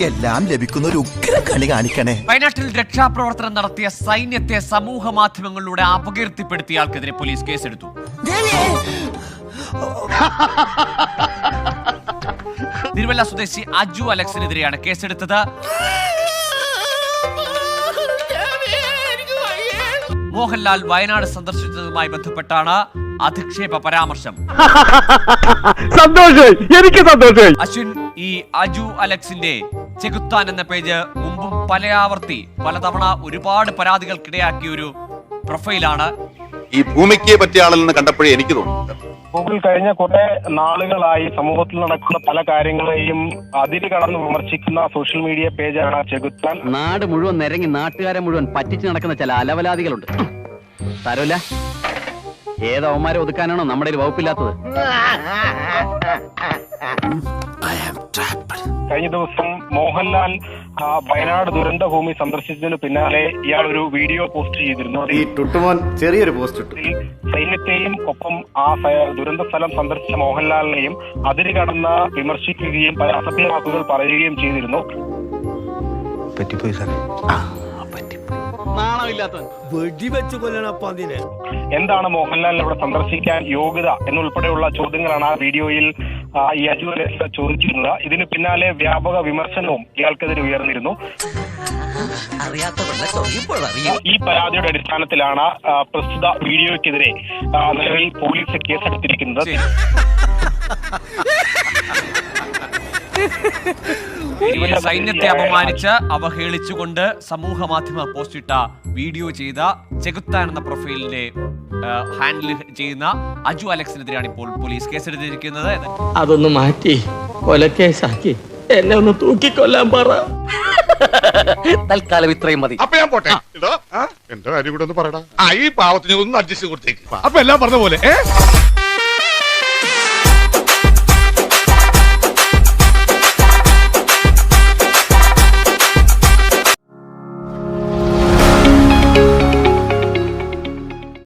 എല്ലാം ലഭിക്കുന്ന ഒരു ഉഗ്ര കളി കാണിക്കണേ. വയനാട്ടിൽ രക്ഷാപ്രവർത്തനം നടത്തിയ സൈന്യത്തെ സമൂഹ മാധ്യമങ്ങളിലൂടെ അപകീർത്തിപ്പെടുത്തിയ ആൾക്കെതിരെ പോലീസ് കേസെടുത്തു. തിരുവല്ല സ്വദേശി അജു അലക്സിനെതിരെയാണ് കേസെടുത്തത്. മോഹൻലാൽ വയനാട് സന്ദർശിച്ചതുമായി ബന്ധപ്പെട്ടാണ് അധിക്ഷേപ പരാമർശം. എനിക്ക് സന്തോഷം. അശ്വിൻ ഈ അജു അലക്സിന്റെ ചെകുത്താൻ എന്ന പേജ് മുമ്പും പലതവണ ഒരുപാട് പരാതികൾക്കിടയാക്കിയ ഒരു പ്രൊഫൈലാണ്. ഈ ഭൂമിക്ക് പറ്റിയ ആളെന്ന് കണ്ടപ്പോഴേ എനിക്ക് തോന്നുന്നു ഗൂഗിൾ കഴിഞ്ഞ കുറെ നാളുകളായി സമൂഹത്തിൽ നടക്കുന്ന പല കാര്യങ്ങളെയും അതിര് കടന്ന് വിമർശിക്കുന്ന സോഷ്യൽ മീഡിയ പേജാണ് ചെകുത്താൻ. നാട് മുഴുവൻ നിരങ്ങി നാട്ടുകാരെ മുഴുവൻ പറ്റിച്ചു നടക്കുന്ന ചില അലവലാദികളുണ്ട്. സാരമില്ല, ഏതവന്മാരെ ഒതുക്കാനാണോ നമ്മുടെ വകുപ്പില്ലാത്തത്? കഴിഞ്ഞ ദിവസം മോഹൻലാൽ വയനാട് ദുരന്ത ഭൂമി സന്ദർശിച്ചതിന് പിന്നാലെ ഇയാൾ ഒരു വീഡിയോ പോസ്റ്റ് ചെയ്തിരുന്നു. ഈ ടുട്ടുമോൻ ചെറിയൊരു പോസ്റ്റ് ഇട്ടു. സൈന്യത്തെയും ഒപ്പം ആ ദുരന്ത സ്ഥലം സന്ദർശിച്ച മോഹൻലാലിനെയും അതിര് കടന്ന് വിമർശിക്കുകയും പല അസഭ്യ വാക്കുകൾ പറയുകയും ചെയ്തിരുന്നു. വെടിവെച്ച് കൊല്ലണപ്പ അതിനെ. എന്താണ് മോഹൻലാലിനെ ഇവിടെ സന്ദർശിക്കാൻ യോഗ്യത എന്നുൾപ്പെടെയുള്ള ചോദ്യങ്ങളാണ് ആ വീഡിയോയിൽ ഈ അജു അലക്സ് ചോദിച്ചിരുന്നത്. ഇതിന് പിന്നാലെ വ്യാപക വിമർശനവും ഇയാൾക്കെതിരെ ഉയർന്നിരുന്നു. ഈ പരാതിയുടെ അടിസ്ഥാനത്തിലാണ് പ്രസ്തുത വീഡിയോയ്ക്കെതിരെ നിലവിൽ പോലീസ് കേസെടുത്തിരിക്കുന്നത്. സൈന്യത്തെ അപമാനിച്ച് അവഹേളിച്ചുകൊണ്ട് സമൂഹ മാധ്യമ പോസ്റ്റിട്ട വീഡിയോ ചെയ്ത ചെകുത്താൻ എന്ന പ്രൊഫൈലിന്റെ ഹാൻഡിൽ ചെയ്യുന്ന അജു അലക്സിനെതിരെയാണ് ഇപ്പോൾ പോലീസ് കേസെടുത്തിരിക്കുന്നത്. അതൊന്ന് മാറ്റി കൊലക്കേസാക്കി എന്നെ ഒന്ന് തൂക്കിക്കൊല്ലാൻ പറ. തൽക്കാലം ഇത്രയും മതി. അപ്പൊ ഞാൻ പോട്ടെ. എന്റെ കാര്യം കൂടെ ഒന്ന് പറയടാ. ഈ പാവത്തിന് ഒന്ന് അഡ്ജസ്റ്റ് കൊടുത്തേക്ക്. അപ്പൊ എല്ലാം പറഞ്ഞ പോലെ